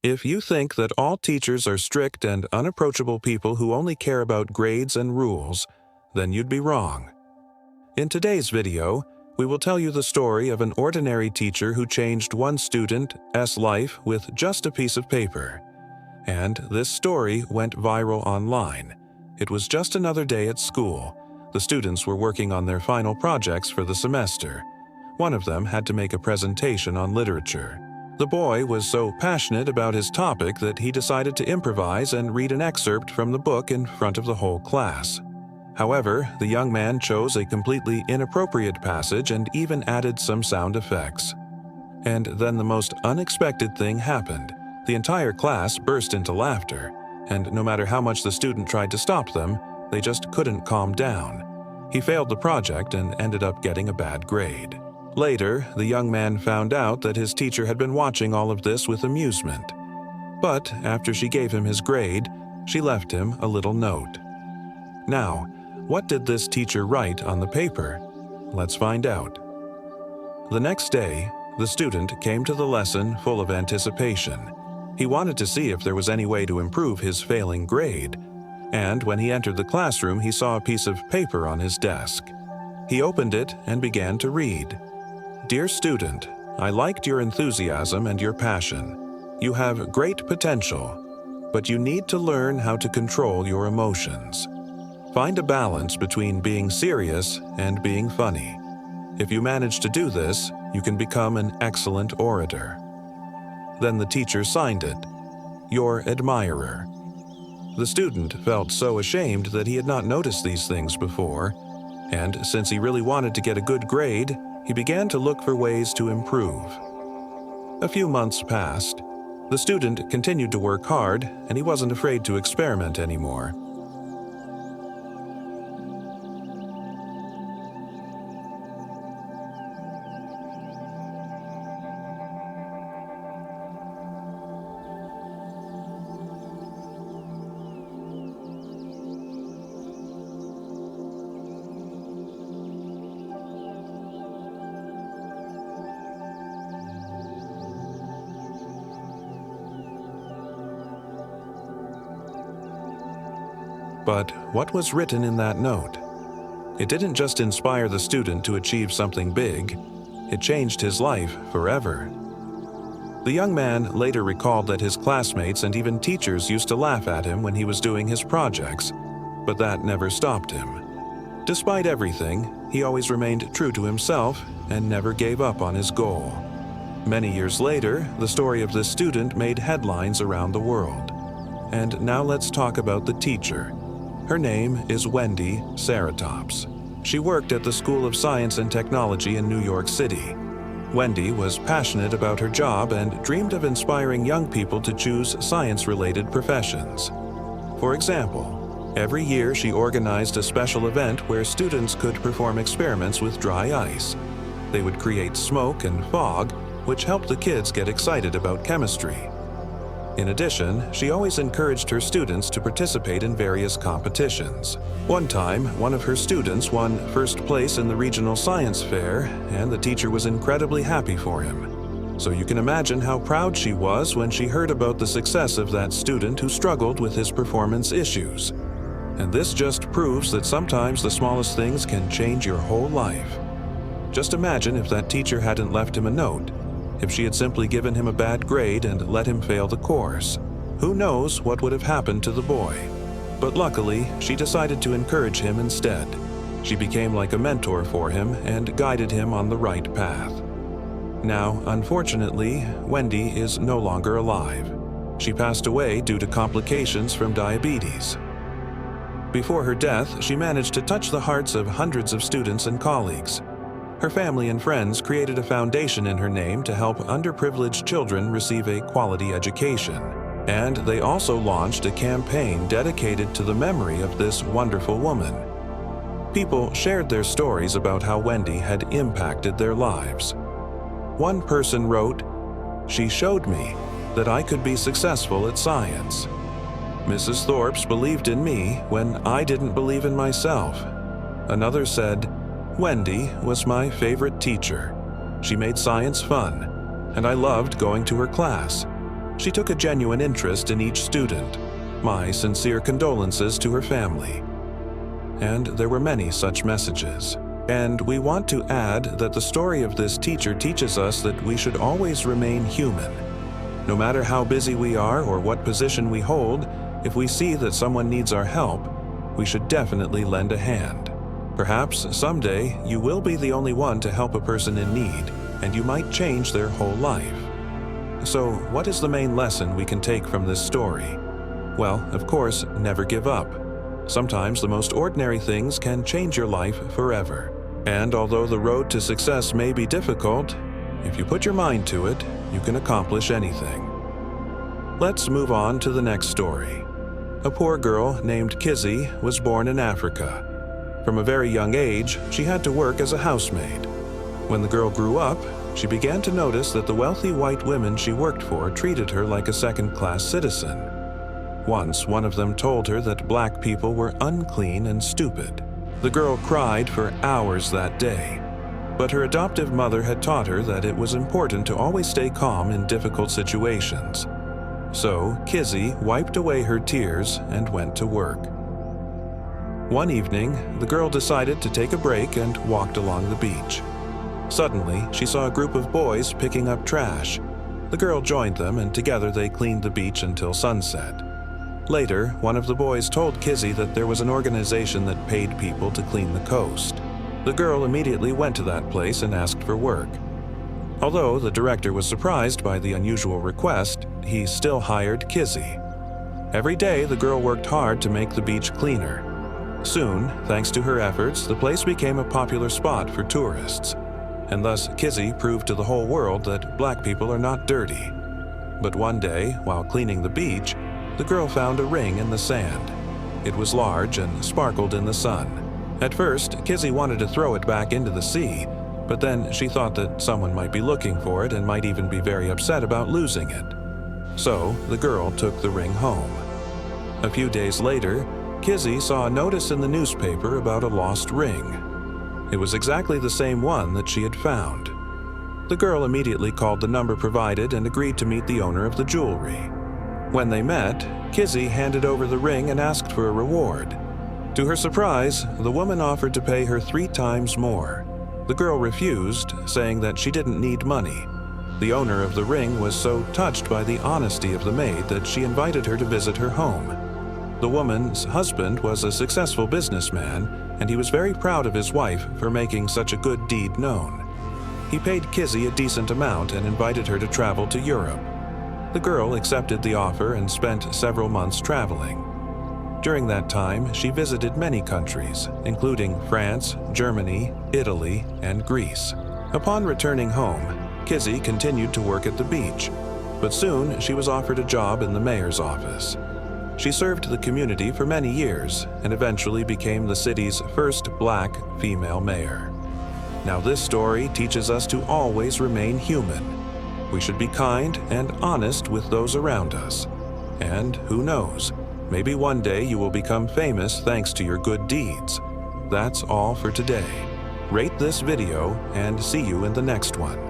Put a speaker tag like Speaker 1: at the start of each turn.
Speaker 1: If you think that all teachers are strict and unapproachable people who only care about grades and rules, then you'd be wrong. In today's video, we will tell you the story of an ordinary teacher who changed one student's life with just a piece of paper. And this story went viral online. It was just another day at school. The students were working on their final projects for the semester. One of them had to make a presentation on literature. The boy was so passionate about his topic that he decided to improvise and read an excerpt from the book in front of the whole class. However, the young man chose a completely inappropriate passage and even added some sound effects. And then the most unexpected thing happened. The entire class burst into laughter, and no matter how much the student tried to stop them, they just couldn't calm down. He failed the project and ended up getting a bad grade. Later, the young man found out that his teacher had been watching all of this with amusement. But after she gave him his grade, she left him a little note. Now, what did this teacher write on the paper? Let's find out. The next day, the student came to the lesson full of anticipation. He wanted to see if there was any way to improve his failing grade. And when he entered the classroom, he saw a piece of paper on his desk. He opened it and began to read. Dear student, I liked your enthusiasm and your passion. You have great potential, but you need to learn how to control your emotions. Find a balance between being serious and being funny. If you manage to do this, you can become an excellent orator. Then the teacher signed it, Your Admirer. The student felt so ashamed that he had not noticed these things before, and since he really wanted to get a good grade, he began to look for ways to improve. A few months passed. The student continued to work hard, and he wasn't afraid to experiment anymore. But what was written in that note? It didn't just inspire the student to achieve something big, it changed his life forever. The young man later recalled that his classmates and even teachers used to laugh at him when he was doing his projects, but that never stopped him. Despite everything, he always remained true to himself and never gave up on his goal. Many years later, the story of this student made headlines around the world. And now let's talk about the teacher. Her name is Wendy Ceratops. She worked at the School of Science and Technology in New York City. Wendy was passionate about her job and dreamed of inspiring young people to choose science-related professions. For example, every year she organized a special event where students could perform experiments with dry ice. They would create smoke and fog, which helped the kids get excited about chemistry. In addition, she always encouraged her students to participate in various competitions. One time, one of her students won first place in the regional science fair, and the teacher was incredibly happy for him. So you can imagine how proud she was when she heard about the success of that student who struggled with his performance issues. And this just proves that sometimes the smallest things can change your whole life. Just imagine if that teacher hadn't left him a note. If she had simply given him a bad grade and let him fail the course. Who knows what would have happened to the boy? But luckily, she decided to encourage him instead. She became like a mentor for him and guided him on the right path. Now, unfortunately, Wendy is no longer alive. She passed away due to complications from diabetes. Before her death, she managed to touch the hearts of hundreds of students and colleagues. Her family and friends created a foundation in her name to help underprivileged children receive a quality education. And they also launched a campaign dedicated to the memory of this wonderful woman. People shared their stories about how Wendy had impacted their lives. One person wrote, "She showed me that I could be successful at science. Mrs. Thorpes believed in me when I didn't believe in myself." Another said, "Wendy was my favorite teacher. She made science fun, and I loved going to her class. She took a genuine interest in each student. My sincere condolences to her family. And there were many such messages. And we want to add that the story of this teacher teaches us that we should always remain human. No matter how busy we are or what position we hold, if we see that someone needs our help, we should definitely lend a hand. Perhaps someday you will be the only one to help a person in need, and you might change their whole life. So, what is the main lesson we can take from this story? Well, of course, never give up. Sometimes the most ordinary things can change your life forever. And although the road to success may be difficult, if you put your mind to it, you can accomplish anything. Let's move on to the next story. A poor girl named Kizzy was born in Africa. From a very young age, she had to work as a housemaid. When the girl grew up, she began to notice that the wealthy white women she worked for treated her like a second-class citizen. Once, one of them told her that black people were unclean and stupid. The girl cried for hours that day. But her adoptive mother had taught her that it was important to always stay calm in difficult situations. So, Kizzy wiped away her tears and went to work. One evening, the girl decided to take a break and walked along the beach. Suddenly, she saw a group of boys picking up trash. The girl joined them, and together they cleaned the beach until sunset. Later, one of the boys told Kizzy that there was an organization that paid people to clean the coast. The girl immediately went to that place and asked for work. Although the director was surprised by the unusual request, he still hired Kizzy. Every day, the girl worked hard to make the beach cleaner. Soon, thanks to her efforts, the place became a popular spot for tourists. And thus, Kizzy proved to the whole world that black people are not dirty. But one day, while cleaning the beach, the girl found a ring in the sand. It was large and sparkled in the sun. At first, Kizzy wanted to throw it back into the sea, but then she thought that someone might be looking for it and might even be very upset about losing it. So, the girl took the ring home. A few days later, Kizzy saw a notice in the newspaper about a lost ring. It was exactly the same one that she had found. The girl immediately called the number provided and agreed to meet the owner of the jewelry. When they met, Kizzy handed over the ring and asked for a reward. To her surprise, the woman offered to pay her 3 times more. The girl refused, saying that she didn't need money. The owner of the ring was so touched by the honesty of the maid that she invited her to visit her home. The woman's husband was a successful businessman, and he was very proud of his wife for making such a good deed known. He paid Kizzy a decent amount and invited her to travel to Europe. The girl accepted the offer and spent several months traveling. During that time, she visited many countries, including France, Germany, Italy, and Greece. Upon returning home, Kizzy continued to work at the beach, but soon she was offered a job in the mayor's office. She served the community for many years and eventually became the city's first black female mayor. Now this story teaches us to always remain human. We should be kind and honest with those around us. And who knows, maybe one day you will become famous thanks to your good deeds. That's all for today. Rate this video and see you in the next one.